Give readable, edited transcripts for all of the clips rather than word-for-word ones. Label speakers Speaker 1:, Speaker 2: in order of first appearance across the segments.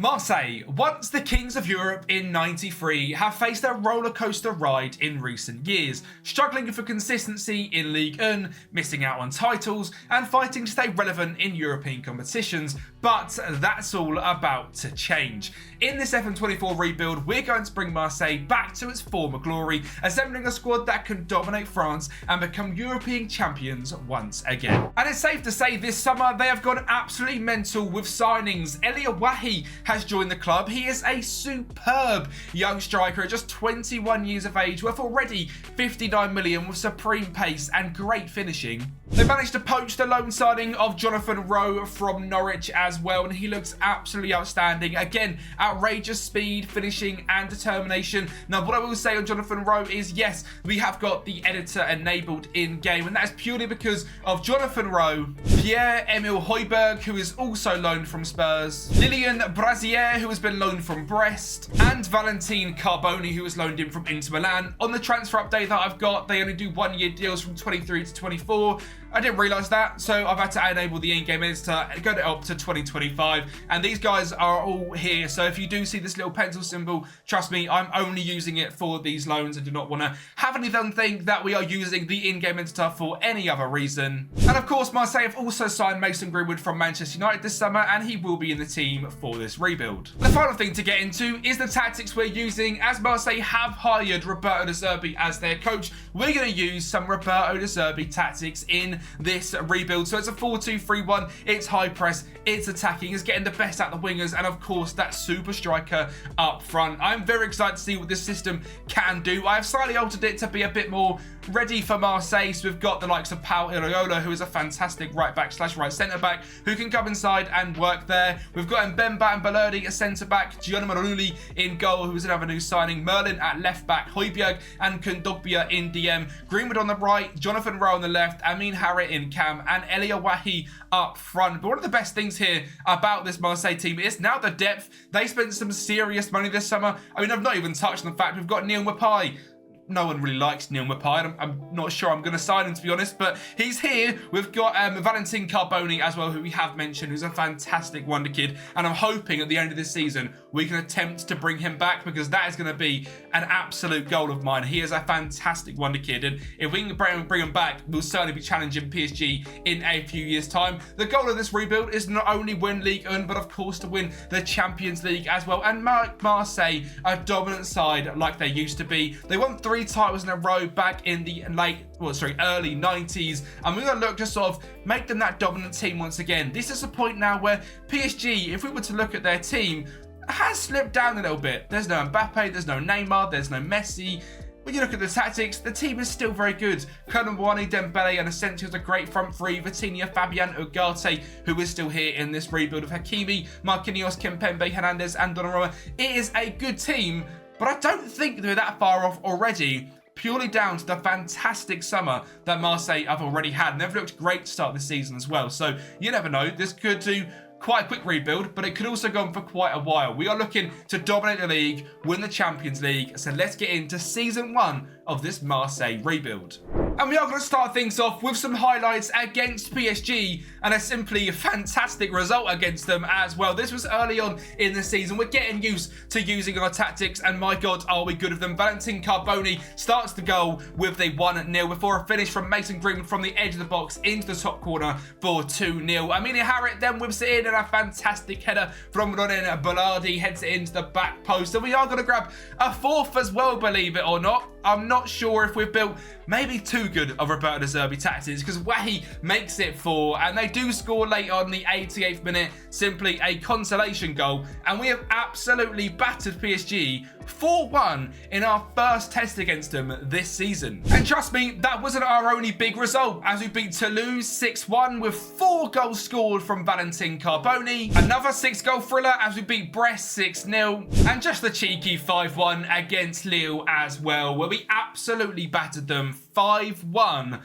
Speaker 1: Marseille, once the kings of Europe in '93, have faced a rollercoaster ride in recent years, struggling for consistency in Ligue 1, missing out on titles, and fighting to stay relevant in European competitions, but that's all about to change. In this FM24 rebuild, we're going to bring Marseille back to its former glory, assembling a squad that can dominate France and become European champions once again. And it's safe to say this summer they have gone absolutely mental with signings. Elia Wahi has joined the club. He is a superb young striker at just 21 years of age, worth already 59 million with supreme pace and great finishing. They managed to poach the loan signing of Jonathan Rowe from Norwich as well, and he looks absolutely outstanding. Again, outrageous speed, finishing and determination. Now, what I will say on Jonathan Rowe is, yes, we have got the editor enabled in-game, and that is purely because of Jonathan Rowe, Pierre-Emile Højbjerg, who is also loaned from Spurs, Lilian Brazier, who has been loaned from Brest, and Valentin Carboni, who was loaned in from Inter Milan. On the transfer update that I've got, they only do one-year deals from 23 to 24. I didn't realise that, so I've had to enable the in-game editor and get it up to 2025. And these guys are all here, so if you do see this little pencil symbol, trust me, I'm only using it for these loans. I do not want to have anyone think that we are using the in-game editor for any other reason. And of course, Marseille have also signed Mason Greenwood from Manchester United this summer, and he will be in the team for this rebuild. The final thing to get into is the tactics we're using. As Marseille have hired Roberto De Zerbi as their coach, we're going to use some Roberto De Zerbi tactics in this rebuild. So it's a 4-2-3-1, it's high press, it's attacking, it's getting the best out of the wingers, and of course that super striker up front. I'm very excited to see what this system can do. I have slightly altered it to be a bit more ready for Marseille. So we've got the likes of Pau Iraola, who is a fantastic right back / right centre back who can come inside and work there. We've got Mbemba and Balerdi at centre back, Gianni Maruli in goal, who is another new signing, Merlin at left back, Højbjerg and Kondogbia in DM, Greenwood on the right, Jonathan Rowe on the left, Amin Harit in cam, and Elia Wahi up front. But one of the best things here about this Marseille team is now the depth. They spent some serious money this summer. I mean, I've not even touched on the fact we've got Neil Mapai. No one really likes Neil Mapai. I'm not sure I'm going to sign him, to be honest, but he's here. We've got Valentin Carboni as well, who we have mentioned, who's a fantastic wonder kid, and I'm hoping at the end of this season we can attempt to bring him back, because that is going to be an absolute goal of mine. He is a fantastic wonder kid, and if we can bring him back, we'll certainly be challenging PSG in a few years' time. The goal of this rebuild is not only win Ligue 1, but of course to win the Champions League as well, and Marseille, a dominant side like they used to be. They won 3 titles in a row back in the early 90s, and we're going to look to sort of make them that dominant team once again. This is a point now where PSG, if we were to look at their team, has slipped down a little bit. There's no Mbappe, there's no Neymar, there's no Messi. When you look at the tactics, the team is still very good. Koulibaly, Dembele and Asensio is a great front three. Vitinha, Fabian, Ugarte, who is still here in this rebuild of Hakimi, Marquinhos, Kimpembe, Hernandez and Donnarumma. It is a good team, but I don't think they're that far off already, purely down to the fantastic summer that Marseille have already had. And they've looked great to start the season as well. So you never know, this could do quite a quick rebuild, but it could also go on for quite a while. We are looking to dominate the league, win the Champions League. So let's get into season 1 of this Marseille rebuild. And we are going to start things off with some highlights against PSG, and a simply fantastic result against them as well. This was early on in the season. We're getting used to using our tactics, and my God, are we good with them. Valentin Carboni starts the goal with the 1-0 before a finish from Mason Greenwood from the edge of the box into the top corner for 2-0. Amin Harit then whips it in, and a fantastic header from Ronen Balerdi heads it into the back post. And we are going to grab a 4th as well, believe it or not. I'm not sure if we've built maybe too good of Roberto De Zerbi tactics, because Wahi makes it 4, and they do score late on the 88th minute, simply a consolation goal, and we have absolutely battered PSG 4-1 in our first test against them this season. And trust me, that wasn't our only big result, as we beat Toulouse 6-1 with 4 goals scored from Valentin Carboni, another 6-goal thriller as we beat Brest 6-0, and just the cheeky 5-1 against Lille as well, where we absolutely battered them 5-1.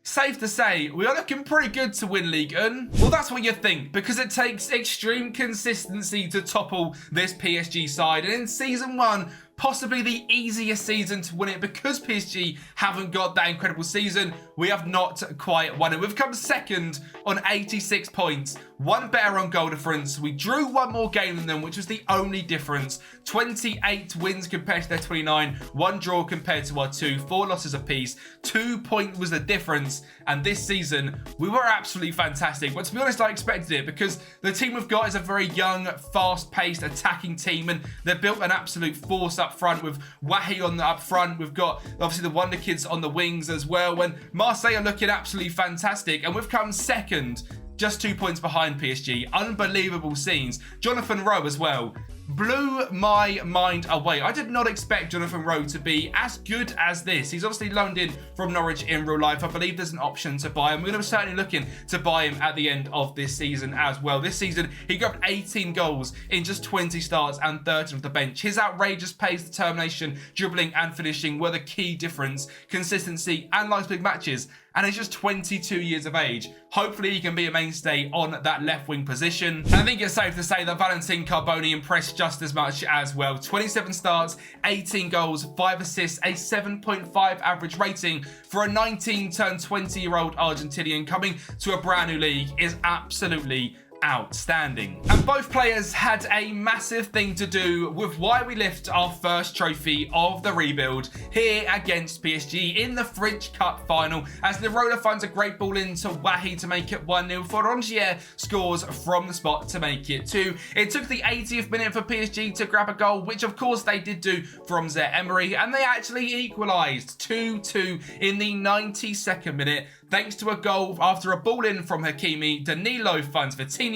Speaker 1: Safe to say, we are looking pretty good to win Ligue 1. Well, that's what you think, because it takes extreme consistency to topple this PSG side. And in Season 1, possibly the easiest season to win it because PSG haven't got that incredible season. We have not quite won it. We've come second on 86 points, one better on goal difference. We drew one more game than them, which was the only difference. 28 wins compared to their 29, one draw compared to our 2, 4 losses apiece. 2 points was the difference, and this season we were absolutely fantastic. But to be honest, I expected it because the team we've got is a very young, fast-paced, attacking team, and they've built an absolute force up front with Wahi on the up front. We've got obviously the Wonder Kids on the wings as well, when Marseille are looking absolutely fantastic, and we've come second, just 2 points behind PSG. Unbelievable scenes. Jonathan Rowe as well blew my mind away. I did not expect Jonathan Rowe to be as good as this. He's obviously loaned in from Norwich in real life. I believe there's an option to buy him. We're going to be certainly looking to buy him at the end of this season as well. This season, he got 18 goals in just 20 starts and 13 off the bench. His outrageous pace, determination, dribbling and finishing were the key difference. Consistency and likes big matches. And he's just 22 years of age. Hopefully he can be a mainstay on that left wing position. And I think it's safe to say that Valentin Carboni impressed just as much as well. 27 starts, 18 goals, 5 assists, a 7.5 average rating for a 19-20-year-old Argentinian coming to a brand new league is absolutely outstanding. And both players had a massive thing to do with why we lift our first trophy of the rebuild here against PSG in the French Cup final, as Lirola finds a great ball into Wahi to make it 1-0. Rongier scores from the spot to make it 2. It took the 80th minute for PSG to grab a goal, which of course they did do from Zaire-Emery, and they actually equalised 2-2 in the 92nd minute, thanks to a goal after a ball in from Hakimi. Danilo finds Vitinha,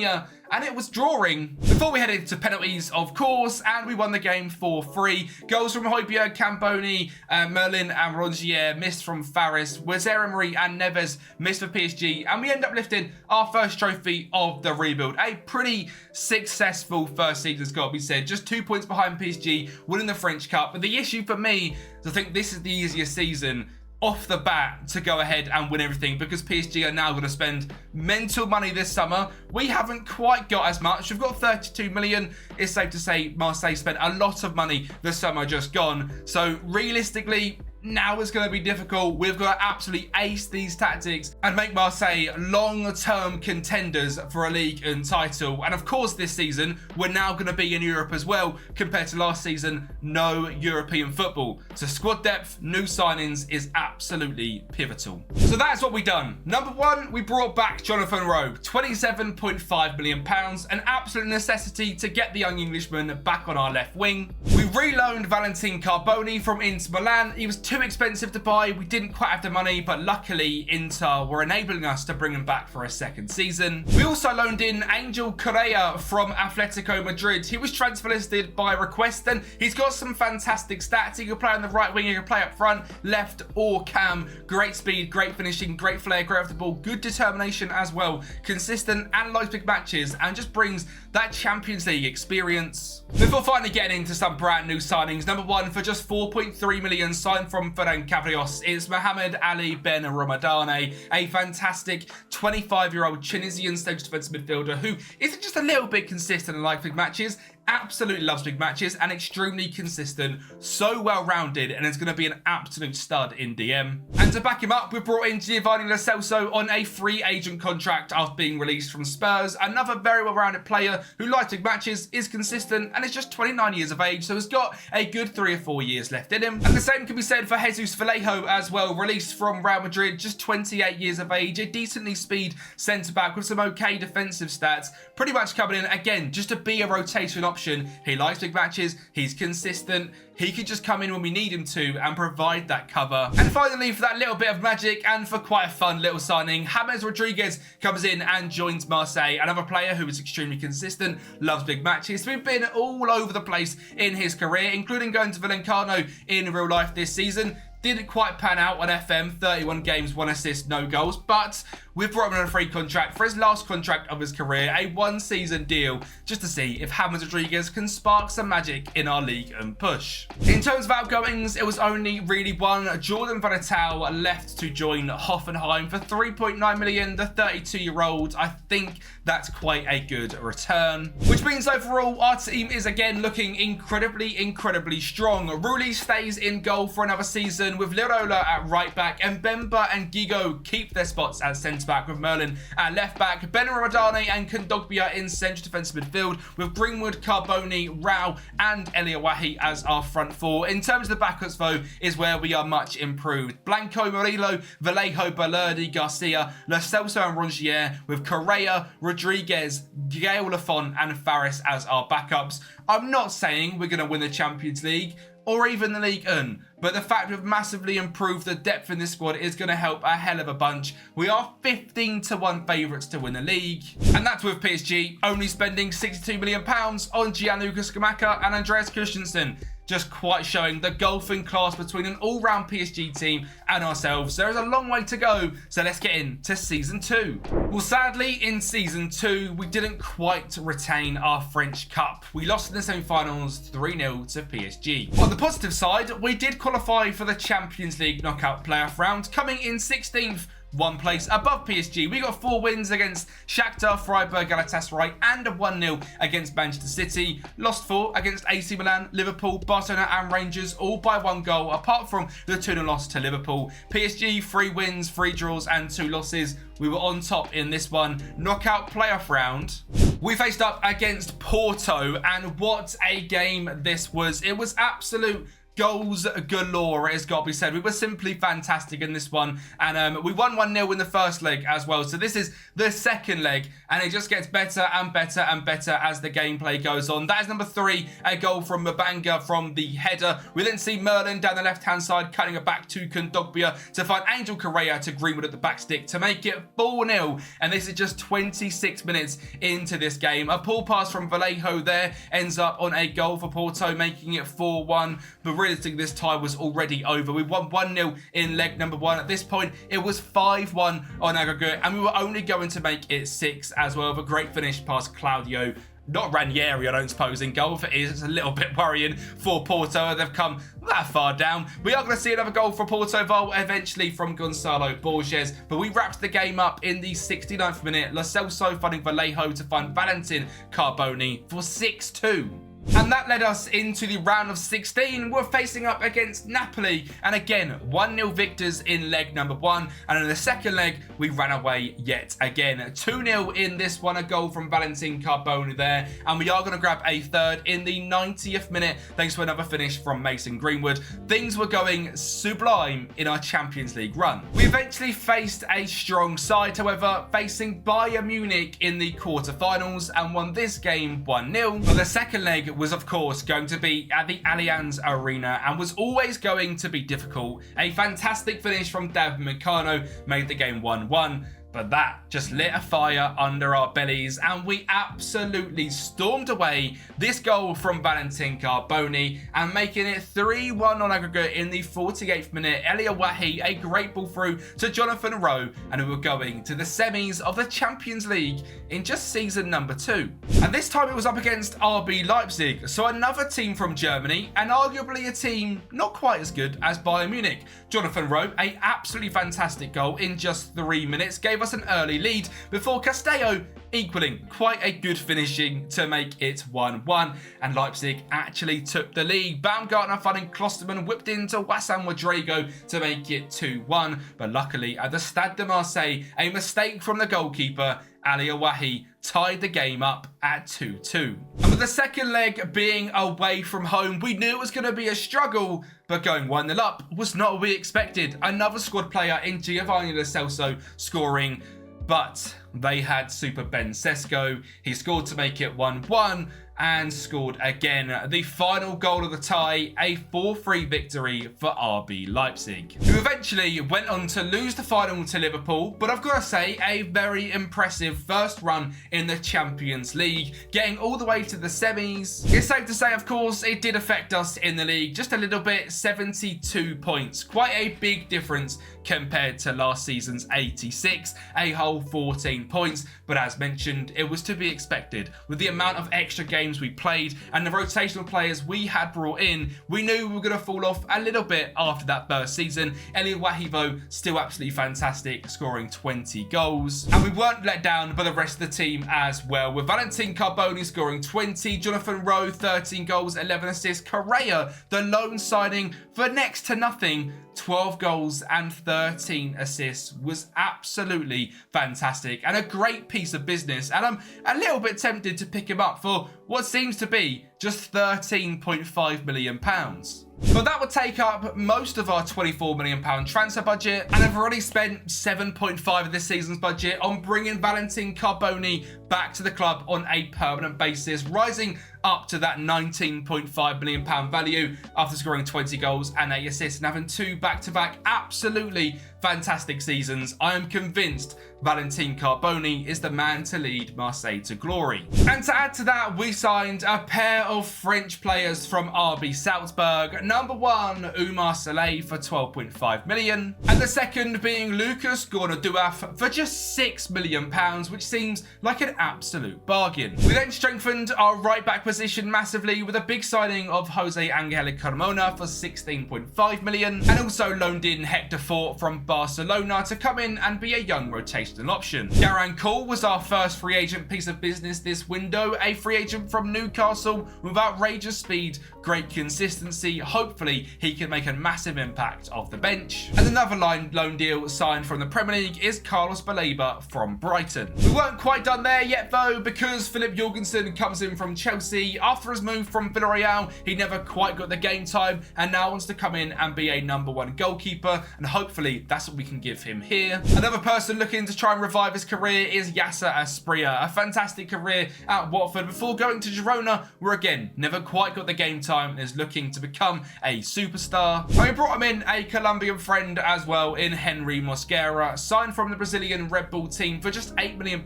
Speaker 1: and it was drawing before we headed to penalties, of course, and we won the game 4-3. Goals from Højbjerg, Camboni, Merlin and Rongier missed from Faris. Zaire-Emery and Neves missed for PSG, and we end up lifting our first trophy of the rebuild. A pretty successful first season, has got to be said. Just 2 points behind PSG, winning the French Cup. But the issue for me is I think this is the easiest season off the bat to go ahead and win everything, because PSG are now going to spend mental money this summer. We haven't quite got as much. We've got 32 million. It's safe to say Marseille spent a lot of money the summer just gone. So realistically, now is going to be difficult. We've got to absolutely ace these tactics and make Marseille long-term contenders for a league and title. And of course, this season, we're now going to be in Europe as well. Compared to last season, no European football. So squad depth, new signings is absolutely pivotal. So that's what we've done. Number one, we brought back Jonathan Rowe. £27.5 million, an absolute necessity to get the young Englishman back on our left wing. We reloaned Valentin Carboni from Inter Milan. He was too expensive to buy. We didn't quite have the money, but luckily Inter were enabling us to bring him back for a second season. We also loaned in Angel Correa from Atletico Madrid. He was transfer listed by request, and he's got some fantastic stats. He can play on the right wing, he can play up front, left or cam. Great speed, great finishing, great flair, great off the ball, good determination as well. Consistent and likes big matches, and just brings that Champions League experience. Before finally getting into some brand new signings, number one, for just 4.3 million, signed from Ferran Cabrios, is Mohamed Ali Ben Ramadane, a fantastic 25-year-old Tunisian central defensive midfielder who isn't just a little bit consistent in like big matches, absolutely loves big matches, and extremely consistent, so well-rounded, and is going to be an absolute stud in DM. And to back him up, we've brought in Giovanni Lo Celso on a free agent contract after being released from Spurs. Another very well-rounded player who likes big matches, is consistent, and is just 29 years of age, so has got a good 3 or 4 years left in him. And the same can be said for Jesus Vallejo as well, released from Real Madrid, just 28 years of age, a decently speed centre-back with some okay defensive stats, pretty much coming in, again, just to be a rotation option. He likes big matches, he's consistent, he could just come in when we need him to and provide that cover. And finally, for that little bit of magic and for quite a fun little signing, James Rodriguez comes in and joins Marseille. Another player who is extremely consistent, loves big matches. We've been all over the place in his career, including going to Valenciano in real life this season. Didn't quite pan out on FM, 31 games, 1 assist, no goals, but we've brought him on a free contract for his last contract of his career, a 1-season deal, just to see if James Rodriguez can spark some magic in our league and push. In terms of outgoings, it was only really one. Jordan Van Atal left to join Hoffenheim for 3.9 million. The 32-year-old, I think that's quite a good return. Which means overall, our team is again looking incredibly strong. Rulli stays in goal for another season with Lirola at right back, and Bemba and Gigo keep their spots at centre back with Merlin at left back, Ben Ramadani and Kondogbia in central defensive midfield with Greenwood, Carboni, Rao and Eliawahi as our front four. In terms of the backups though, is where we are much improved. Blanco, Murillo, Vallejo, Balerdi, Garcia, Lo Celso and Rongier with Correa, Rodriguez, Gael Lafont and Faris as our backups. I'm not saying we're going to win the Champions League or even the Ligue 1, but the fact we've massively improved the depth in this squad is going to help a hell of a bunch. We are 15-1 favourites to win the league, and that's with PSG only spending £62 million on Gianluca Scamacca and Andreas Christensen. Just quite showing the golfing class between an all-round PSG team and ourselves. There is a long way to go, so let's get into Season 2. Well, sadly, in Season 2, we didn't quite retain our French Cup. We lost in the semi-finals 3-0 to PSG. On the positive side, we did qualify for the Champions League knockout playoff round, coming in 16th, one place above PSG. We got 4 wins against Shakhtar, Freiburg, Galatasaray and a 1-0 against Manchester City. Lost 4 against AC Milan, Liverpool, Barcelona and Rangers, all by 1 goal, apart from the 2-0 loss to Liverpool. PSG, 3 wins, 3 draws and 2 losses. We were on top in this one. Knockout playoff round, we faced up against Porto, and what a game this was. It was absolute goals galore, it has got to be said. We were simply fantastic in this one, and we won 1-0 in the first leg as well. So this is the second leg, and it just gets better and better and better as the gameplay goes on. That is number 3, a goal from Mabanga from the header. We then see Merlin down the left-hand side, cutting it back to Kondogbia to find Angel Correa to Greenwood at the back stick to make it 4-0. And this is just 26 minutes into this game. A pull pass from Vallejo there ends up on a goal for Porto, making it 4-1. But realistically, this tie was already over. We won 1-0 in leg number 1. At this point, it was 5-1 on aggregate, and we were only going to make it 6 as well. A great finish past Claudio. Not Ranieri, I don't suppose, in goal. If it is, it's a little bit worrying for Porto. They've come that far down. We are going to see another goal for Porto eventually from Gonzalo Borges, but we wrapped the game up in the 69th minute. Lo Celso finding Vallejo to find Valentin Carboni for 6-2. And that led us into the round of 16. We're facing up against Napoli. And again, 1-0 victors in leg number 1. And in the second leg, we ran away yet again. 2-0 in this one, a goal from Valentin Carboni there. And we are going to grab a third in the 90th minute, thanks to another finish from Mason Greenwood. Things were going sublime in our Champions League run. We eventually faced a strong side, however, facing Bayern Munich in the quarterfinals, and won this game 1-0. But the second leg was of course going to be at the Allianz Arena and was always going to be difficult. A fantastic finish from David Meccano made the game 1-1. But that just lit a fire under our bellies, and we absolutely stormed away. This goal from Valentin Carboni, and making it 3-1 on aggregate in the 48th minute. Eliawahi, a great ball through to Jonathan Rowe, and we were going to the semis of the Champions League in just season number 2. And this time it was up against RB Leipzig, so another team from Germany, and arguably a team not quite as good as Bayern Munich. Jonathan Rowe, a absolutely fantastic goal in just 3 minutes, gave us an early lead before Castello equaling. Quite a good finishing to make it 1-1, and Leipzig actually took the lead. Baumgartner finding Klosterman whipped into Wassam Rodrigo to make it 2-1, but luckily at the Stade de Marseille, a mistake from the goalkeeper, Eliawahi, tied the game up at 2-2. And with the second leg being away from home, we knew it was going to be a struggle, but going 1-0 up was not what we expected. Another squad player in Giovanni Lo Celso scoring, but they had Super Ben Sesko. He scored to make it 1-1 and scored again. The final goal of the tie, a 4-3 victory for RB Leipzig, who eventually went on to lose the final to Liverpool, but I've got to say, a very impressive first run in the Champions League, getting all the way to the semis. It's safe to say, of course, it did affect us in the league just a little bit. 72 points, quite a big difference compared to last season's 86, a whole 14 points. But as mentioned, it was to be expected. With the amount of extra games we played and the rotational players we had brought in, we knew we were going to fall off a little bit after that first season. Elliot Wahivo still absolutely fantastic, scoring 20 goals. And we weren't let down by the rest of the team as well, with Valentin Carboni scoring 20, Jonathan Rowe 13 goals, 11 assists, Correa, the lone signing for next to nothing, 12 goals and 13 assists, was absolutely fantastic and a great piece of business. And I'm a little bit tempted to pick him up for what seems to be just £13.5 million. But that would take up most of our £24 million transfer budget, and I've already spent 7.5 of this season's budget on bringing Valentin Carboni back to the club on a permanent basis, rising up to that £19.5 million value after scoring 20 goals and 8 assists and having 2 back-to-back absolutely fantastic seasons. I am convinced Valentin Carboni is the man to lead Marseille to glory. And to add to that, we signed a pair of French players from RB Salzburg. Number one, Oumar Saleh for £12.5 million, and the second being Lucas Gourna-Douaf for just £6 million, which seems like an absolute bargain. We then strengthened our right back position massively with a big signing of Jose Angel Carmona for £16.5 million, and also loaned in Hector Fort from Barcelona to come in and be a young rotational option. Garang Kuhl was our first free agent piece of business this window, a free agent from Newcastle with outrageous speed, great consistency. Hopefully he can make a massive impact off the bench. And another loan deal signed from the Premier League is Carlos Baleba from Brighton. We weren't quite done there yet though, because Philip Jorgensen comes in from Chelsea. After his move from Villarreal, he never quite got the game time and now wants to come in and be a number one goalkeeper, and hopefully that's what we can give him here. Another person looking to try and revive his career is Yasser Asprilla, a fantastic career at Watford before going to Girona, where again never quite got the game time and is looking to become a superstar. And we brought him in a Colombian friend as well in Henry Mosquera, signed from the Brazilian Red Bull team for just £8 million.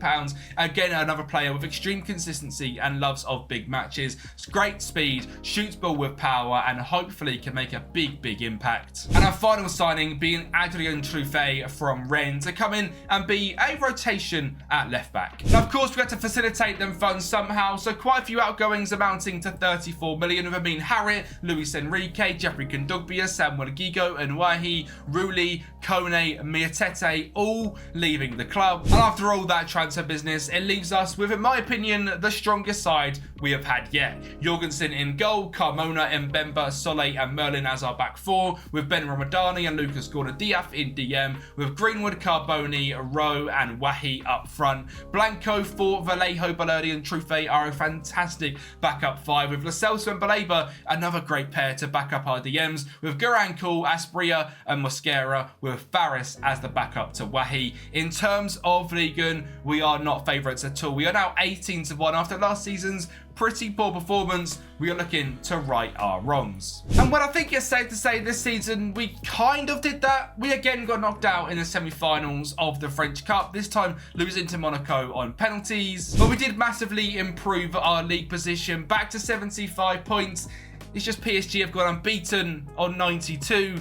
Speaker 1: Again, another player with extreme consistency and loves of big matches. It's great speed, shoots ball with power, and hopefully can make a big impact. And our final signing being Adrien Truffet from Rennes to come in and be a rotation at left back. Now, of course, we had to facilitate them funds somehow, so quite a few outgoings amounting to £34 million with Amin Harit, Luis Enrique, Jeffrey Kondogbia, Samuel Gigo, Nwahi, Rulli, Kone, Miatete, all leaving the club. And after all that transfer business, it leaves us with, in my opinion, the strongest side we have had yet. Jorgensen in goal, Carmona, Mbemba, Solé and Merlin as our back four, with Ben Ramadani and Lucas Gourna-Douaf in DM, with Greenwood, Carboni, Rowe and Wahi up front. Blanco, Fort, Vallejo, Balerdi and Truffet are a fantastic backup five, with Lo Celso and Baleba, another great pair to back up our DMs, with Garang Kuhl, Asprilla and Mosquera, with Faris as the backup to Wahi. In terms of Ligue 1, we are not favourites at all. We are now 18-1 after last season's pretty poor performance. We are looking to right our wrongs. And what I think it's safe to say this season, we kind of did that. We again got knocked out in the semi-finals of the French Cup, this time losing to Monaco on penalties. But we did massively improve our league position back to 75 points. It's just PSG have gone unbeaten on 92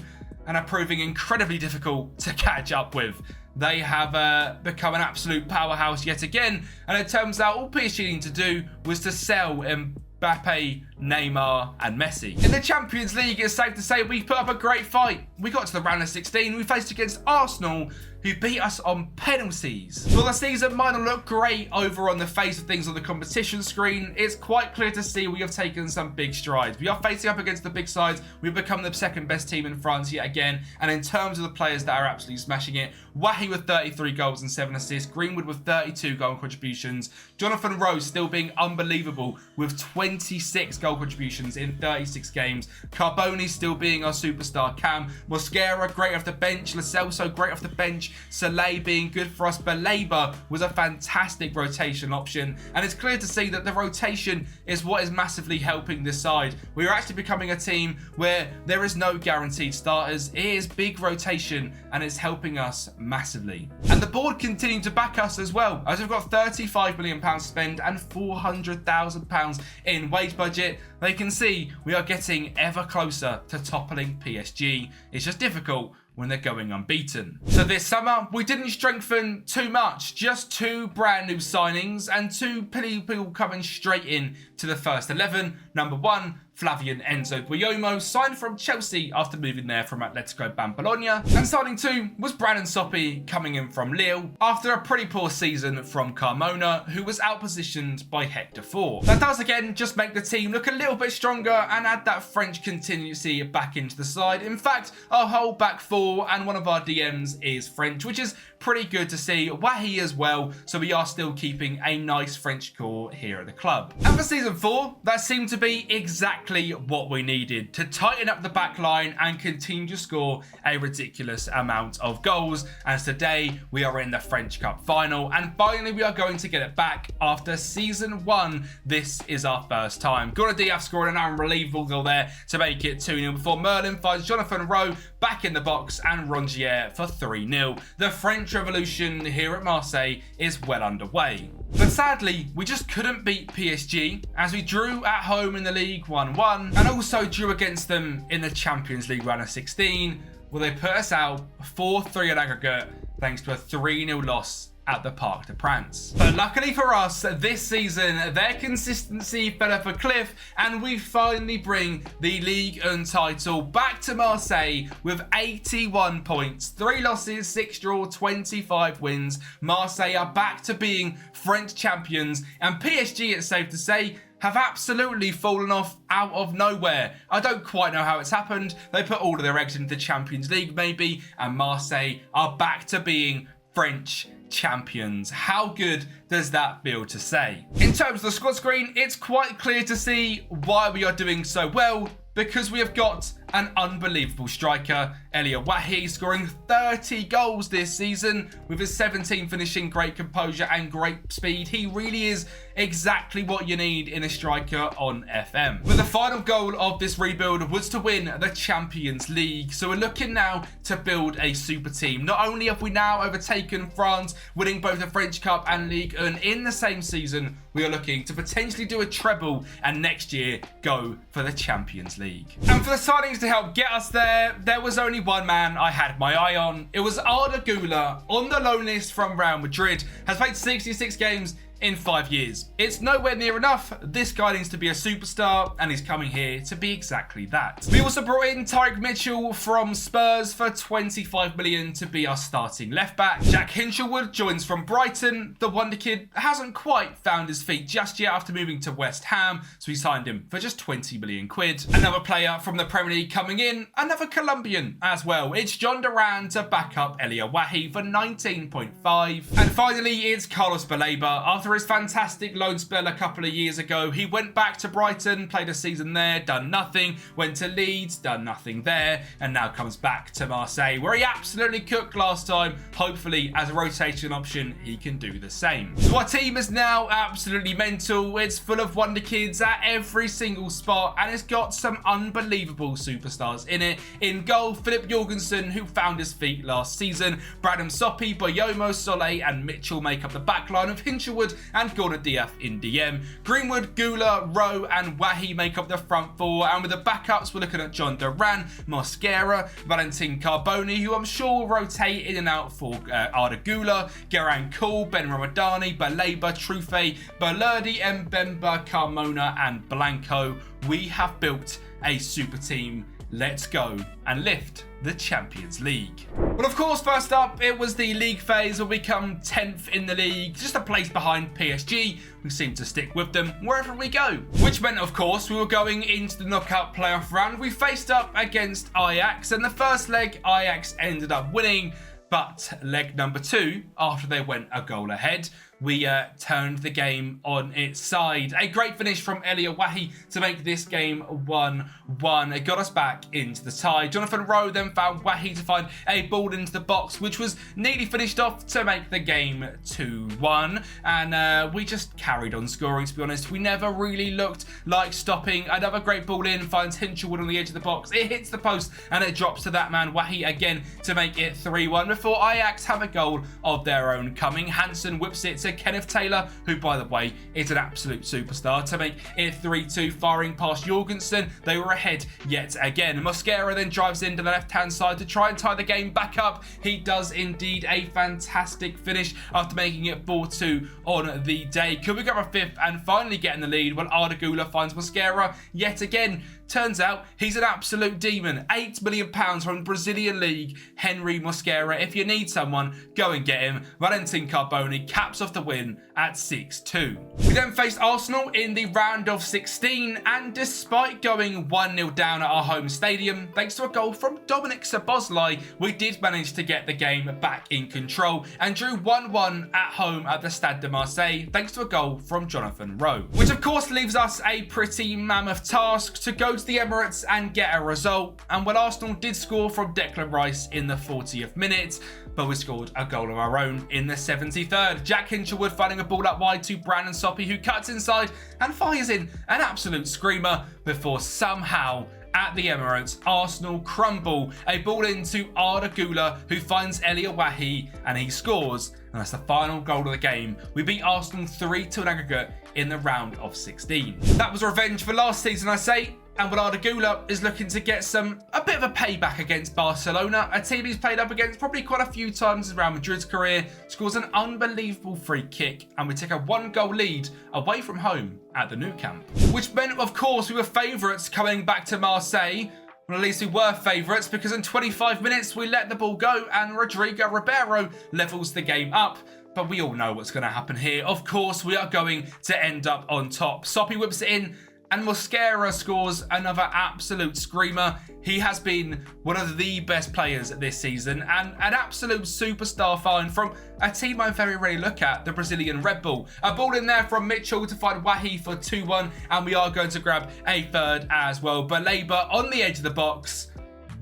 Speaker 1: and are proving incredibly difficult to catch up with. They have become an absolute powerhouse yet again, and it turns out all PSG needed to do was to sell Mbappe, Neymar and Messi. In the Champions League, it's safe to say we put up a great fight. We got to the round of 16, we faced against Arsenal, who beat us on penalties. Well, the season might not look great over on the face of things on the competition screen. It's quite clear to see we have taken some big strides. We are facing up against the big sides. We've become the second best team in France yet again. And in terms of the players that are absolutely smashing it, Wahi with 33 goals and 7 assists, Greenwood with 32 goal contributions, Jonathan Rowe still being unbelievable with 26 goal contributions in 36 games, Carboni still being our superstar cam, Mosquera great off the bench, Lo Celso great off the bench, Soleil being good for us. Baleba was a fantastic rotation option, and it's clear to see that the rotation is what is massively helping this side. We are actually becoming a team where there is no guaranteed starters. It is big rotation, and it's helping us massively. And the board continuing to back us as well, as we've got £35 million to spend and £400,000 in wage budget. They can see we are getting ever closer to toppling PSG. It's just difficult when they're going unbeaten. So this summer, we didn't strengthen too much, just 2 brand new signings and 2 people coming straight in to the first 11. Number 1, Flavian Enzo Guillomo, signed from Chelsea after moving there from Atletico Bologna. And signing 2 was Brandon Soppi, coming in from Lille after a pretty poor season from Carmona, who was outpositioned by Hector Ford. That does again just make the team look a little bit stronger and add that French contingency back into the side. In fact, our whole back 4 and one of our DMs is French, which is pretty good to see. Wahi as well, so we are still keeping a nice French core here at the club. And for season 4, that seemed to be exactly what we needed to tighten up the back line and continue to score a ridiculous amount of goals. As today we are in the French Cup final, and finally we are going to get it back after season 1. This is our first time. Gordon Diaz scoring an unbelievable goal there to make it 2-0 before Merlin finds Jonathan Rowe back in the box and Rongier for 3-0. The French Revolution here at Marseille is well underway. But sadly, we just couldn't beat PSG as we drew at home in the league 1-1 and also drew against them in the Champions League round of 16, where they put us out 4-3 in aggregate thanks to a 3-0 loss at the Parc des Princes. But luckily for us, this season, their consistency fell off a cliff and we finally bring the Ligue 1 title back to Marseille with 81 points, 3 losses, 6 draws, 25 wins. Marseille are back to being French champions, and PSG, it's safe to say, have absolutely fallen off out of nowhere. I don't quite know how it's happened. They put all of their eggs into the Champions League maybe, and Marseille are back to being French champions. How good does that feel to say? In terms of the squad screen, it's quite clear to see why we are doing so well, because we have got an unbelievable striker, Elia Wahi, scoring 30 goals this season with his 17 finishing, great composure and great speed. He really is exactly what you need in a striker on FM. But the final goal of this rebuild was to win the Champions League. So we're looking now to build a super team. Not only have we now overtaken France, winning both the French Cup and Ligue 1 in the same season, we are looking to potentially do a treble and next year go for the Champions League. And for the signings to help get us there, there was only one man I had my eye on. It was Arda Güler, on the loan list from Real Madrid, has played 66 games in 5 years. It's nowhere near enough. This guy needs to be a superstar, and he's coming here to be exactly that. We also brought in Tyrick Mitchell from Spurs for 25 million to be our starting left back. Jack Hinchelwood joins from Brighton. The wonder kid hasn't quite found his feet just yet after moving to West Ham, so we signed him for just 20 million quid. Another player from the Premier League coming in, another Colombian as well. It's John Duran to back up Elia Wahi for 19.5. And finally, it's Carlos Baleba. After his fantastic loan spell a couple of years ago, he went back to Brighton, played a season there, done nothing, went to Leeds, done nothing there, and now comes back to Marseille, where he absolutely cooked last time. Hopefully, as a rotation option, he can do the same. So our team is now absolutely mental. It's full of wonder kids at every single spot, and it's got some unbelievable superstars in it. In goal, Philip Jorgensen, who found his feet last season. Brandon Soppi, Boyomo, Soleil, and Mitchell make up the backline of Hinchelwood and Gordon Diaz in DM. Greenwood, Güler, Rowe and Wahi make up the front 4, and with the backups we're looking at John Duran, Mosquera, Valentin Carboni, who I'm sure will rotate in and out for Arda Güler, Geran Cool, Ben Ramadani, Baleba, Trufe, Balerdi, Mbemba, Carmona and Blanco. We have built a super team. Let's go and lift the Champions League. Well, of course, first up, it was the league phase where we come 10th in the league, just a place behind PSG. We seem to stick with them wherever we go, which meant, of course, we were going into the knockout playoff round. We faced up against Ajax, and the first leg, Ajax ended up winning. But leg number 2, after they went a goal ahead, we turned the game on its side. A great finish from Elia Wahi to make this game 1-1. It got us back into the tie. Jonathan Rowe then found Wahi to find a ball into the box, which was neatly finished off to make the game 2-1. And we just carried on scoring, to be honest. We never really looked like stopping. Another great ball in, finds Hinchelwood on the edge of the box. It hits the post and it drops to that man Wahi again to make it 3-1 before Ajax have a goal of their own coming. Hansen whips it to Kenneth Taylor, who, by the way, is an absolute superstar, to make it 3-2, firing past Jorgensen. They were ahead yet again. Mosquera then drives into the left-hand side to try and tie the game back up. He does indeed a fantastic finish after making it 4-2 on the day. Could we grab a fifth and finally get in the lead when Arda Güler finds Mosquera yet again? Turns out he's an absolute demon. £8 million from the Brazilian League, Henry Mosquera. If you need someone, go and get him. Valentin Carboni caps off the win at 6-2. We then faced Arsenal in the round of 16, and despite going 1-0 down at our home stadium, thanks to a goal from Dominic Szoboszlai, we did manage to get the game back in control and drew 1-1 at home at the Stade de Marseille, thanks to a goal from Jonathan Rowe. Which of course leaves us a pretty mammoth task to go to the Emirates and get a result. And well, Arsenal did score from Declan Rice in the 40th minute, but we scored a goal of our own in the 73rd. Jack Hinchelwood finding a ball up wide to Brandon Soppy, who cuts inside and fires in an absolute screamer before somehow at the Emirates, Arsenal crumble. A ball into Arda Güler, who finds Elia Wahi, and he scores. And that's the final goal of the game. We beat Arsenal 3-2 in aggregate in the round of 16. That was revenge for last season, I say. And well, Arda Güler is looking to get a bit of a payback against Barcelona, a team he's played up against probably quite a few times in Real Madrid's career. Scores an unbelievable free kick, and we take a 1-goal lead away from home at the Nou Camp. Which meant, of course, we were favourites coming back to Marseille. Well, at least we were favourites, because in 25 minutes we let the ball go and Rodrigo Ribeiro levels the game up. But we all know what's going to happen here. Of course, we are going to end up on top. Soppy whips it in, and Mosquera scores another absolute screamer. He has been one of the best players this season and an absolute superstar find from a team I very rarely look at, the Brazilian Red Bull. A ball in there from Mitchell to find Wahi for 2-1, and we are going to grab a third as well. But Labour on the edge of the box.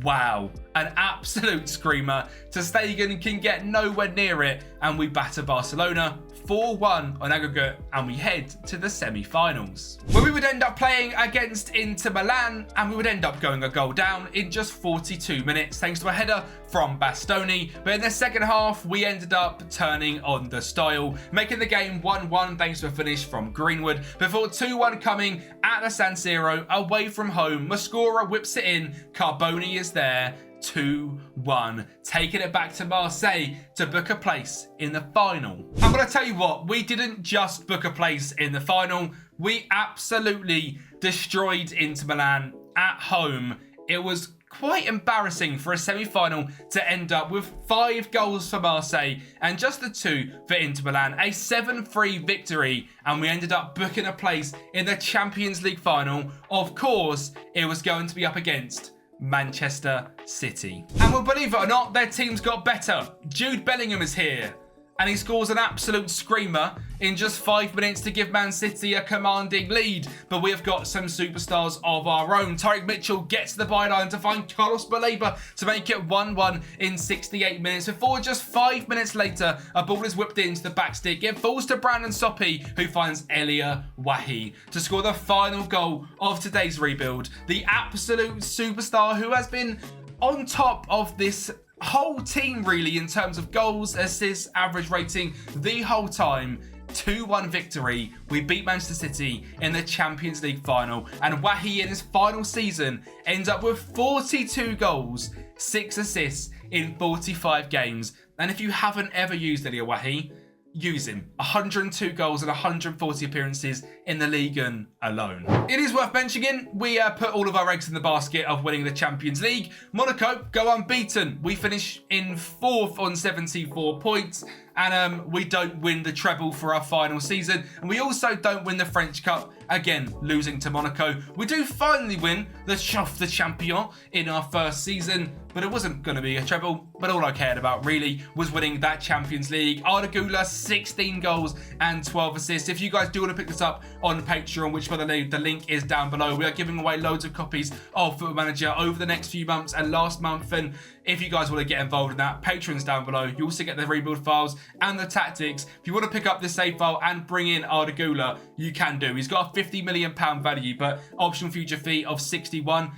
Speaker 1: Wow, an absolute screamer. Ter Stegen can get nowhere near it, and we batter Barcelona 4-1 on aggregate, and we head to the semi-finals, where we would end up playing against Inter Milan, and we would end up going a goal down in just 42 minutes thanks to a header from Bastoni. But in the second half, we ended up turning on the style, making the game 1-1 thanks to a finish from Greenwood, before 2-1 coming at the San Siro away from home. Mosquera whips it in, Carboni is there, 2-1, taking it back to Marseille to book a place in the final. I'm going to tell you what, we didn't just book a place in the final, we absolutely destroyed Inter Milan at home. It was quite embarrassing for a semi-final to end up with 5 goals for Marseille and just the 2 for Inter Milan. A 7-3 victory, and we ended up booking a place in the Champions League final. Of course, it was going to be up against Manchester City. And well, believe it or not, their team's got better. Jude Bellingham is here, and he scores an absolute screamer in just 5 minutes to give Man City a commanding lead. But we have got some superstars of our own. Tyrick Mitchell gets to the byline to find Carlos Baleba to make it 1-1 in 68 minutes. Before just 5 minutes later, a ball is whipped into the back stick. It falls to Brandon Soppy, who finds Elia Wahi to score the final goal of today's rebuild. The absolute superstar who has been on top of this whole team really in terms of goals, assists, average rating the whole time. 2-1 victory. We beat Manchester City in the Champions League final, and Wahi in his final season ends up with 42 goals, 6 assists in 45 games. And if you haven't ever used Elia Wahi, use him. 102 goals and 140 appearances in the Ligue alone. It is worth mentioning, we put all of our eggs in the basket of winning the Champions League. Monaco go unbeaten. We finish in 4th on 74 points. And we don't win the treble for our final season. And we also don't win the French Cup again losing to Monaco. We do finally win the Chauffe de Champion in our first season, but it wasn't going to be a treble. But all I cared about really was winning that Champions League. Arda Güler, 16 goals and 12 assists. If you guys do want to pick this up on Patreon, which by the way, the link is down below, we are giving away loads of copies of Football Manager over the next few months and last month. And if you guys want to get involved in that, Patreon's down below. You also get the rebuild files and the tactics. If you want to pick up this save file and bring in Arda Güler, you can do. He's got a £50 million value, but optional future fee of 61.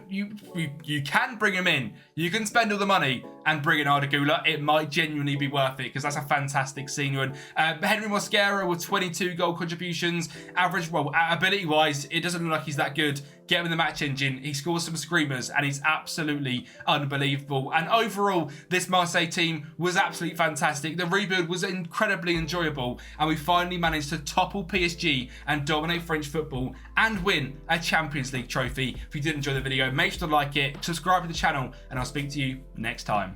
Speaker 1: You can bring him in. You can spend all the money and bring in Arda Güler. It might genuinely be worth it because that's a fantastic senior. And Henry Mosquera with 22 goal contributions. Average, well, ability-wise, it doesn't look like he's that good. Get him in the match engine. He scores some screamers and he's absolutely unbelievable. And overall, this Marseille team was absolutely fantastic. The rebuild was incredibly enjoyable. And we finally managed to topple PSG and dominate French football and win a Champions League trophy. If you did enjoy the video, make sure to like it, subscribe to the channel, and I'll speak to you next time.